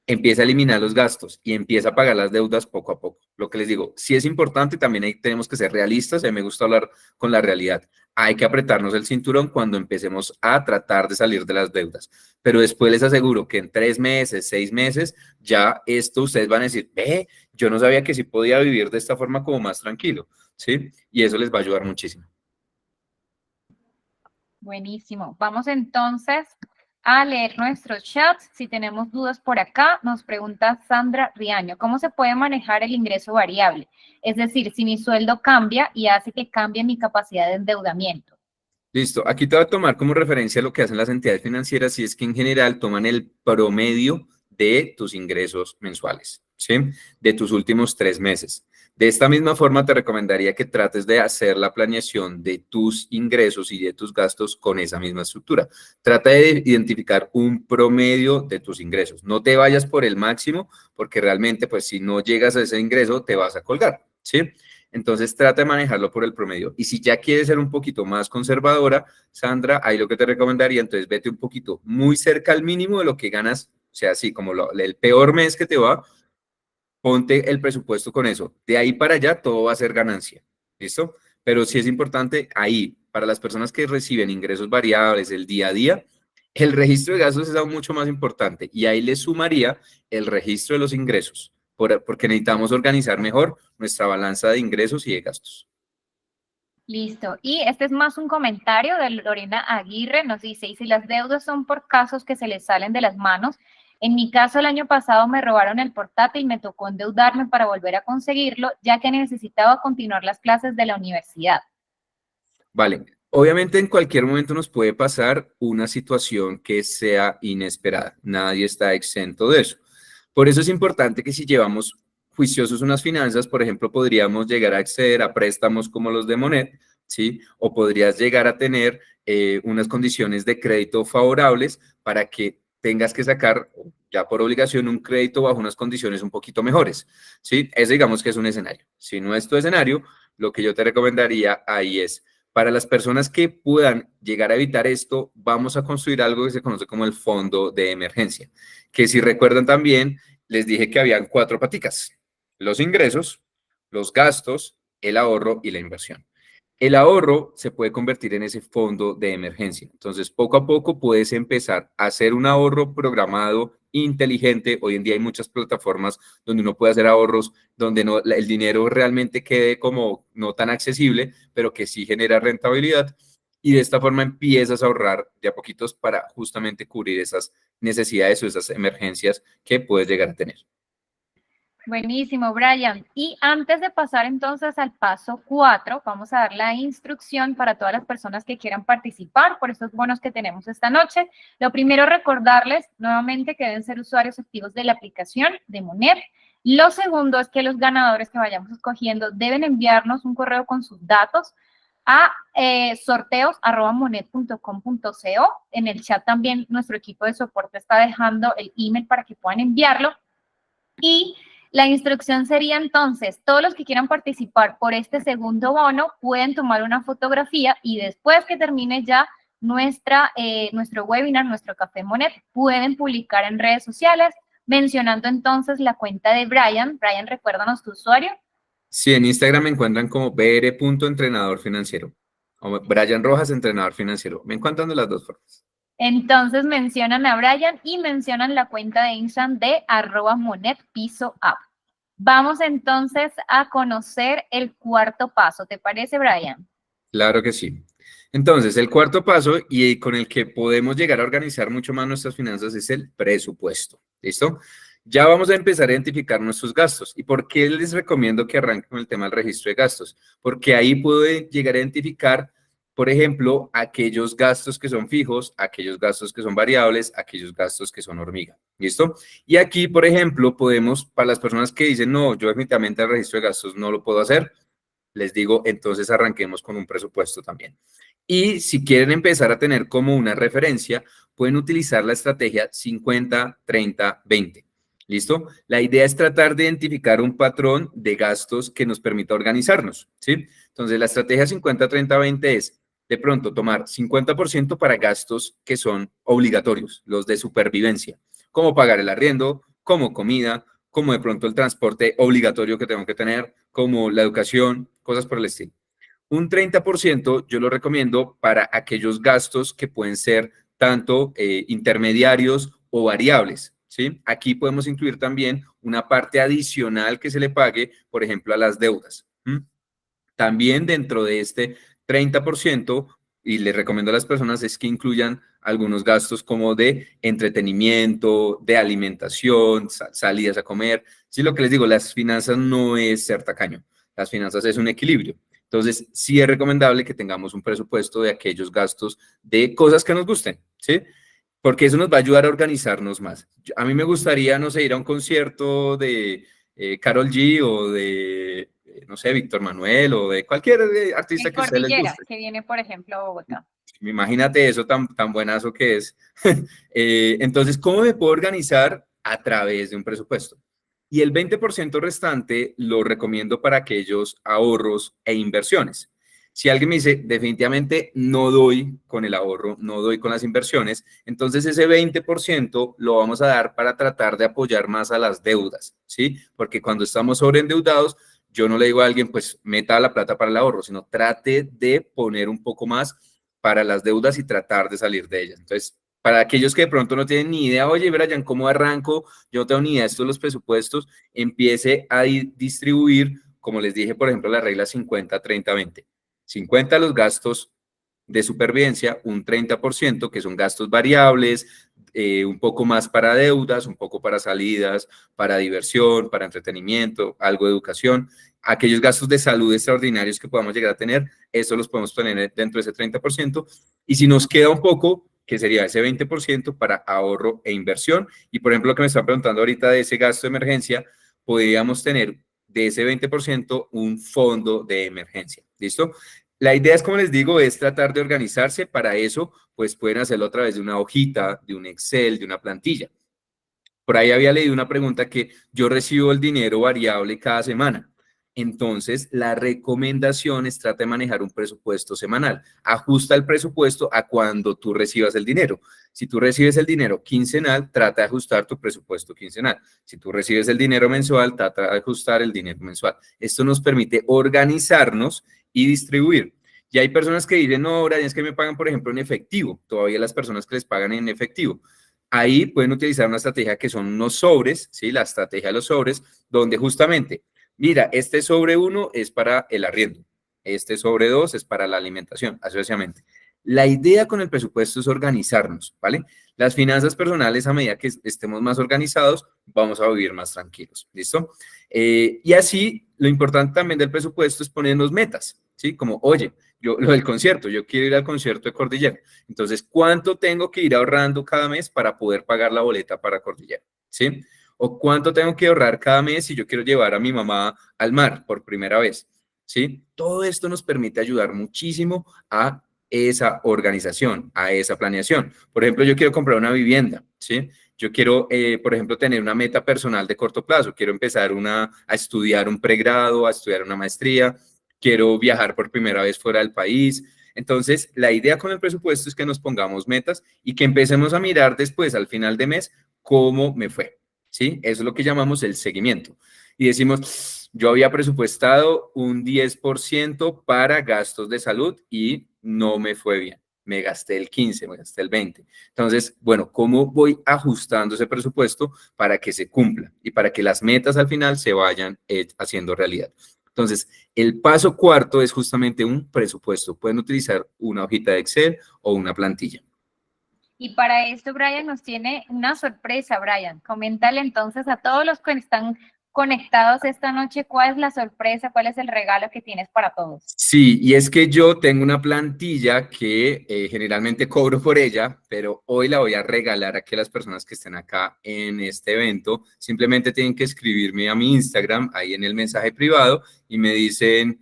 Speaker 2: Empieza a eliminar los gastos y empieza a pagar las deudas poco a poco. Lo que les digo, sí es importante, también ahí tenemos que ser realistas, a mí me gusta hablar con la realidad. Hay que apretarnos el cinturón cuando empecemos a tratar de salir de las deudas. Pero después les aseguro que en 3 meses, 6 meses, ya esto ustedes van a decir, ve, yo no sabía que sí podía vivir de esta forma como más tranquilo, ¿sí? Y eso les va a ayudar muchísimo.
Speaker 1: Buenísimo. Vamos entonces a leer nuestros chats. Si tenemos dudas por acá, nos pregunta Sandra Riaño, ¿cómo se puede manejar el ingreso variable? Es decir, si mi sueldo cambia y hace que cambie mi capacidad de endeudamiento.
Speaker 2: Listo, aquí te voy a tomar como referencia lo que hacen las entidades financieras y es que en general toman el promedio de tus ingresos mensuales, ¿sí? De tus últimos 3 meses. De esta misma forma te recomendaría que trates de hacer la planeación de tus ingresos y de tus gastos con esa misma estructura. Trata de identificar un promedio de tus ingresos. No te vayas por el máximo porque realmente pues si no llegas a ese ingreso te vas a colgar, ¿sí? Entonces trata de manejarlo por el promedio. Y si ya quieres ser un poquito más conservadora, Sandra, ahí lo que te recomendaría, entonces vete un poquito muy cerca al mínimo de lo que ganas, o sea, así como el peor mes que te va, ponte el presupuesto con eso. De ahí para allá todo va a ser ganancia. ¿Listo? Pero sí es importante ahí, para las personas que reciben ingresos variables el día a día, el registro de gastos es aún mucho más importante y ahí le sumaría el registro de los ingresos, porque necesitamos organizar mejor nuestra balanza de ingresos y de gastos.
Speaker 1: Listo. Y este es más un comentario de Lorena Aguirre. Nos dice, y si las deudas son por casos que se les salen de las manos, en mi caso el año pasado me robaron el portátil y me tocó endeudarme para volver a conseguirlo, ya que necesitaba continuar las clases de la universidad.
Speaker 2: Vale, obviamente en cualquier momento nos puede pasar una situación que sea inesperada. Nadie está exento de eso. Por eso es importante que si llevamos juiciosos unas finanzas, por ejemplo, podríamos llegar a acceder a préstamos como los de Monet, ¿sí? O podrías llegar a tener unas condiciones de crédito favorables para que tengas que sacar ya por obligación un crédito bajo unas condiciones un poquito mejores, ¿sí? Ese digamos que es un escenario. Si no es tu escenario, lo que yo te recomendaría ahí es, para las personas que puedan llegar a evitar esto, vamos a construir algo que se conoce como el fondo de emergencia, que si recuerdan también, les dije que habían 4 paticas: los ingresos, los gastos, el ahorro y la inversión. El ahorro se puede convertir en ese fondo de emergencia. Entonces, poco a poco puedes empezar a hacer un ahorro programado inteligente. Hoy en día hay muchas plataformas donde uno puede hacer ahorros, donde no, el dinero realmente quede como no tan accesible, pero que sí genera rentabilidad. Y de esta forma empiezas a ahorrar de a poquitos para justamente cubrir esas necesidades o esas emergencias que puedes llegar a tener.
Speaker 1: Buenísimo, Brian. Y antes de pasar entonces al paso 4, vamos a dar la instrucción para todas las personas que quieran participar por estos bonos que tenemos esta noche. Lo primero, recordarles nuevamente que deben ser usuarios activos de la aplicación de Monet. Lo segundo es que los ganadores que vayamos escogiendo deben enviarnos un correo con sus datos a sorteos@monet.com.co. En el chat también nuestro equipo de soporte está dejando el email para que puedan enviarlo. Y la instrucción sería entonces, todos los que quieran participar por este segundo bono pueden tomar una fotografía y después que termine ya nuestro webinar, nuestro Café Monet, pueden publicar en redes sociales mencionando entonces la cuenta de Brian. Brian, recuérdanos tu usuario.
Speaker 2: Sí, en Instagram me encuentran como br.entrenadorfinanciero o Brian Rojas, entrenador financiero. Me encuentran de las dos formas.
Speaker 1: Entonces mencionan a Brian y mencionan la cuenta de Instagram de @monetpisoapp. Vamos entonces a conocer el cuarto paso. ¿Te parece, Brian?
Speaker 2: Claro que sí. Entonces, el cuarto paso y con el que podemos llegar a organizar mucho más nuestras finanzas es el presupuesto. ¿Listo? Ya vamos a empezar a identificar nuestros gastos. ¿Y por qué les recomiendo que arranquen con el tema del registro de gastos? Porque ahí puedo llegar a identificar, por ejemplo, aquellos gastos que son fijos, aquellos gastos que son variables, aquellos gastos que son hormiga. ¿Listo? Y aquí, por ejemplo, podemos, para las personas que dicen, no, yo definitivamente el registro de gastos no lo puedo hacer, les digo, entonces arranquemos con un presupuesto también. Y si quieren empezar a tener como una referencia, pueden utilizar la estrategia 50-30-20. ¿Listo? La idea es tratar de identificar un patrón de gastos que nos permita organizarnos, ¿sí? Entonces, la estrategia 50-30-20 es, de pronto, tomar 50% para gastos que son obligatorios, los de supervivencia, como pagar el arriendo, como comida, como de pronto el transporte obligatorio que tengo que tener, como la educación, cosas por el estilo. Un 30% yo lo recomiendo para aquellos gastos que pueden ser tanto intermediarios o variables, ¿sí? Aquí podemos incluir también una parte adicional que se le pague, por ejemplo, a las deudas. También dentro de este 30%, y les recomiendo a las personas, es que incluyan algunos gastos como de entretenimiento, de alimentación, salidas a comer. Sí, lo que les digo, las finanzas no es ser tacaño, las finanzas es un equilibrio. Entonces, sí es recomendable que tengamos un presupuesto de aquellos gastos de cosas que nos gusten, ¿sí? Porque eso nos va a ayudar a organizarnos más. A mí me gustaría, no sé, ir a un concierto de Karol G o de, no sé, Víctor Manuel o de cualquier artista
Speaker 1: En
Speaker 2: que a ustedes les
Speaker 1: Cordillera,
Speaker 2: guste.
Speaker 1: que viene, por ejemplo, a Bogotá.
Speaker 2: Imagínate eso tan buenazo que es. Entonces, ¿cómo me puedo organizar? A través de un presupuesto. Y el 20% restante lo recomiendo para aquellos ahorros e inversiones. Si alguien me dice, definitivamente no doy con el ahorro, no doy con las inversiones, entonces ese 20% lo vamos a dar para tratar de apoyar más a las deudas, ¿sí? Porque cuando estamos sobreendeudados, yo no le digo a alguien, pues meta la plata para el ahorro, sino trate de poner un poco más para las deudas y tratar de salir de ellas. Entonces, para aquellos que de pronto no tienen ni idea, oye, Brian, ¿cómo arranco? Yo no tengo ni idea de esto de los presupuestos, empiece a distribuir, como les dije, por ejemplo, la regla 50-30-20. 50 los gastos de supervivencia, un 30% que son gastos variables, un poco más para deudas, un poco para salidas, para diversión, para entretenimiento, algo de educación. Aquellos gastos de salud extraordinarios que podamos llegar a tener, eso los podemos poner dentro de ese 30%. Y si nos queda un poco, que sería ese 20% para ahorro e inversión. Y por ejemplo, lo que me están preguntando ahorita de ese gasto de emergencia, podríamos tener de ese 20% un fondo de emergencia. ¿Listo? La idea es, como les digo, es tratar de organizarse. Para eso, pues pueden hacerlo a través de una hojita, de un Excel, de una plantilla. Por ahí había leído una pregunta que yo recibo el dinero variable cada semana. Entonces, la recomendación es trata de manejar un presupuesto semanal. Ajusta el presupuesto a cuando tú recibas el dinero. Si tú recibes el dinero quincenal, trata de ajustar tu presupuesto quincenal. Si tú recibes el dinero mensual, trata de ajustar el dinero mensual. Esto nos permite organizarnos y distribuir. Y hay personas que dicen, no, Brian, es que me pagan, por ejemplo, en efectivo. Todavía las personas que les pagan en efectivo. Ahí pueden utilizar una estrategia que son unos sobres, ¿sí? La estrategia de los sobres, donde justamente, mira, este sobre 1 es para el arriendo, este sobre 2 es para la alimentación, asociadamente. La idea con el presupuesto es organizarnos, ¿vale? Las finanzas personales, a medida que estemos más organizados, vamos a vivir más tranquilos, ¿listo? Y así, lo importante también del presupuesto es ponernos metas, ¿sí? Como, oye, lo del concierto, yo quiero ir al concierto de Cordillera. Entonces, ¿cuánto tengo que ir ahorrando cada mes para poder pagar la boleta para Cordillera? ¿Sí? ¿O cuánto tengo que ahorrar cada mes si yo quiero llevar a mi mamá al mar por primera vez? ¿Sí? Todo esto nos permite ayudar muchísimo a esa organización, a esa planeación. Por ejemplo, yo quiero comprar una vivienda, ¿sí? Yo quiero, por ejemplo, tener una meta personal de corto plazo. Quiero empezar a estudiar un pregrado, a estudiar una maestría. Quiero viajar por primera vez fuera del país. Entonces, la idea con el presupuesto es que nos pongamos metas y que empecemos a mirar después, al final de mes, cómo me fue, ¿sí? Eso es lo que llamamos el seguimiento. Y decimos, yo había presupuestado un 10% para gastos de salud y no me fue bien. Me gasté el 15, me gasté el 20. Entonces, bueno, ¿cómo voy ajustando ese presupuesto para que se cumpla y para que las metas al final se vayan haciendo realidad? Entonces, el paso cuarto es justamente un presupuesto. Pueden utilizar una hojita de Excel o una plantilla.
Speaker 1: Y para esto, Brian nos tiene una sorpresa, Brian. Coméntale entonces a todos los que están conectados esta noche, ¿cuál es la sorpresa, cuál es el regalo que tienes para todos?
Speaker 2: Sí, y es que yo tengo una plantilla que generalmente cobro por ella, pero hoy la voy a regalar a que las personas que estén acá en este evento simplemente tienen que escribirme a mi Instagram, ahí en el mensaje privado, y me dicen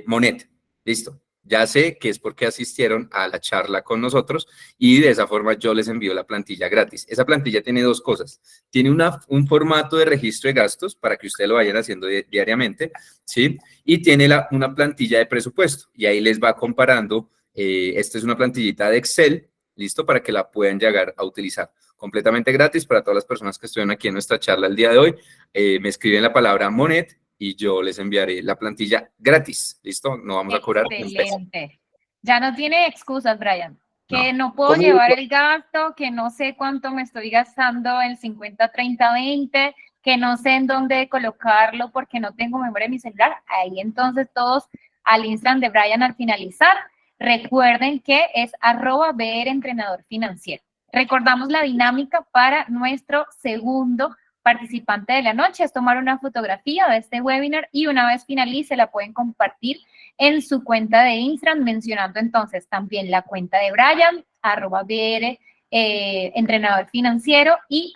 Speaker 2: Monet, listo. Ya sé que es porque asistieron a la charla con nosotros y de esa forma yo les envío la plantilla gratis. Esa plantilla tiene dos cosas. Tiene un formato de registro de gastos para que ustedes lo vayan haciendo diariamente, ¿sí? Y tiene una plantilla de presupuesto y ahí les va comparando. Esta es una plantillita de Excel, listo, para que la puedan llegar a utilizar. Completamente gratis para todas las personas que estuvieron aquí en nuestra charla el día de hoy. Me escriben la palabra Monet y yo les enviaré la plantilla gratis, ¿listo? No vamos a cobrar un peso.
Speaker 1: Excelente. Ya no tiene excusas, Brian. Que
Speaker 2: No.
Speaker 1: no puedo llevar el gasto, que no sé cuánto me estoy gastando en 50, 30, 20, que no sé en dónde colocarlo porque no tengo memoria en mi celular. Ahí entonces todos al Instagram de Brian al finalizar. Recuerden que es @BRentrenador financiero. Recordamos la dinámica para nuestro segundo participante de la noche, es tomar una fotografía de este webinar y una vez finalice la pueden compartir en su cuenta de Instagram, mencionando entonces también la cuenta de Brian, @BR entrenador financiero y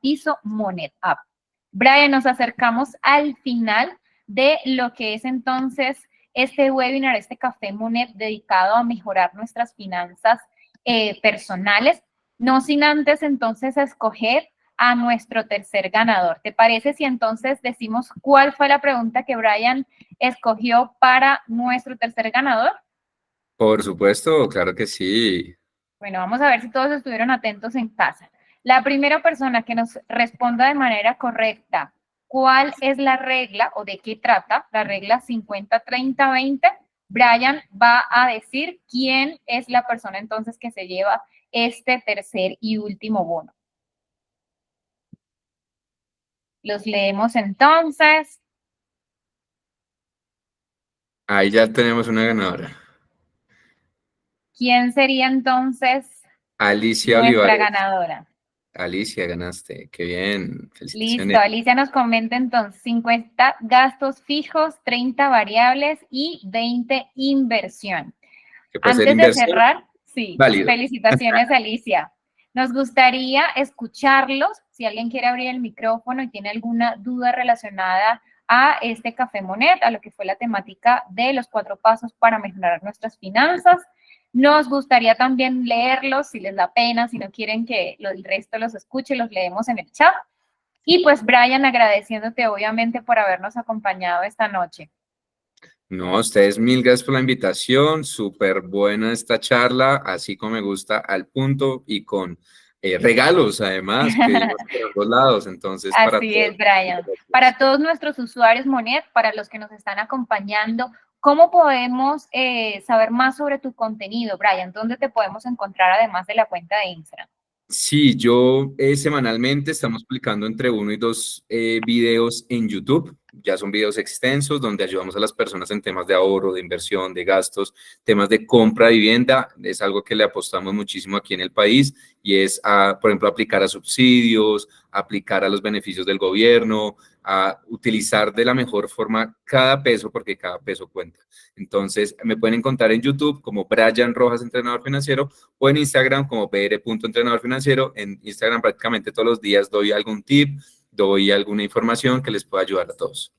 Speaker 1: @piso Monet App. Brian, nos acercamos al final de lo que es entonces este webinar, este Café Monet dedicado a mejorar nuestras finanzas personales, no sin antes entonces escoger a nuestro tercer ganador. ¿Te parece si entonces decimos cuál fue la pregunta que Brian escogió para nuestro tercer ganador?
Speaker 2: Por supuesto, claro que sí.
Speaker 1: Bueno, vamos a ver si todos estuvieron atentos en casa. La primera persona que nos responda de manera correcta cuál es la regla o de qué trata, la regla 50-30-20, Brian va a decir quién es la persona entonces que se lleva este tercer y último bono. Los leemos entonces.
Speaker 2: Ahí ya tenemos una ganadora.
Speaker 1: ¿Quién sería entonces
Speaker 2: Alicia
Speaker 1: nuestra
Speaker 2: Olivares.
Speaker 1: ganadora?
Speaker 2: Alicia, ganaste. Qué bien.
Speaker 1: Listo,
Speaker 2: Felicitaciones.
Speaker 1: Alicia nos comenta entonces 50 gastos fijos, 30 variables y 20 inversión.
Speaker 2: Que puede ser
Speaker 1: Antes de
Speaker 2: inversión.
Speaker 1: cerrar, sí,
Speaker 2: Válido.
Speaker 1: felicitaciones Alicia. Nos gustaría escucharlos si alguien quiere abrir el micrófono y tiene alguna duda relacionada a este Café Monet, a lo que fue la temática de los 4 pasos para mejorar nuestras finanzas. Nos gustaría también leerlos, si les da pena, si no quieren que el resto los escuche, los leemos en el chat. Y pues, Brian, agradeciéndote obviamente por habernos acompañado esta noche.
Speaker 2: No, a ustedes mil gracias por la invitación, súper buena esta charla, así como me gusta, al punto y con regalos además, que dimos por ambos lados, entonces para
Speaker 1: Así
Speaker 2: todos.
Speaker 1: es, Brian. Para todos nuestros usuarios Monet, para los que nos están acompañando, ¿cómo podemos saber más sobre tu contenido, Brian? ¿Dónde te podemos encontrar además de la cuenta de Instagram?
Speaker 2: Sí, yo semanalmente estamos publicando entre 1 y 2 videos en YouTube. Ya son videos extensos donde ayudamos a las personas en temas de ahorro, de inversión, de gastos, temas de compra de vivienda. Es algo que le apostamos muchísimo aquí en el país y es, por ejemplo, aplicar a subsidios, aplicar a los beneficios del gobierno, a utilizar de la mejor forma cada peso porque cada peso cuenta. Entonces, me pueden encontrar en YouTube como Brian Rojas, entrenador financiero, o en Instagram como br.entrenador financiero. En Instagram prácticamente todos los días doy algún tip, doy alguna información que les pueda ayudar a todos.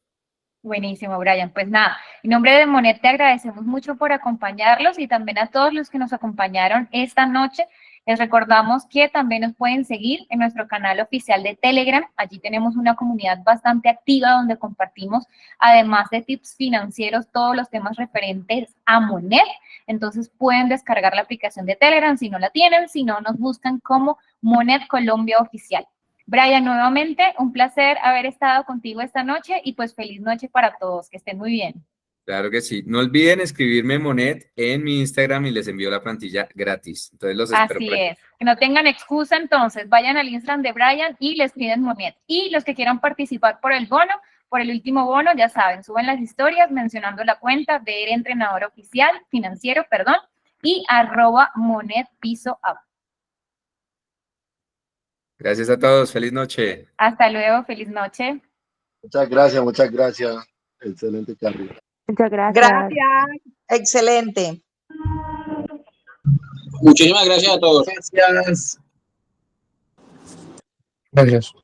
Speaker 1: Buenísimo, Brian. Pues nada, en nombre de Monet te agradecemos mucho por acompañarlos y también a todos los que nos acompañaron esta noche. Les recordamos que también nos pueden seguir en nuestro canal oficial de Telegram. Allí tenemos una comunidad bastante activa donde compartimos, además de tips financieros, todos los temas referentes a Monet. Entonces pueden descargar la aplicación de Telegram si no la tienen, si no nos buscan como Monet Colombia Oficial. Brian, nuevamente, un placer haber estado contigo esta noche y pues feliz noche para todos, que estén muy bien.
Speaker 2: Claro que sí. No olviden escribirme Monet en mi Instagram y les envío la plantilla gratis. Entonces los espero por
Speaker 1: Así
Speaker 2: aquí.
Speaker 1: es, que no tengan excusa entonces, vayan al Instagram de Brian y le escriben Monet. Y los que quieran participar por el bono, por el último bono, ya saben, suben las historias mencionando la cuenta de entrenador oficial, financiero, perdón, y @Monet Piso Up.
Speaker 2: Gracias a todos. Feliz noche.
Speaker 1: Hasta luego, feliz noche.
Speaker 3: Muchas gracias, muchas gracias. Excelente, Carly.
Speaker 4: Muchas gracias.
Speaker 5: Gracias, excelente.
Speaker 6: Muchísimas gracias a todos.
Speaker 3: Gracias.
Speaker 7: Gracias.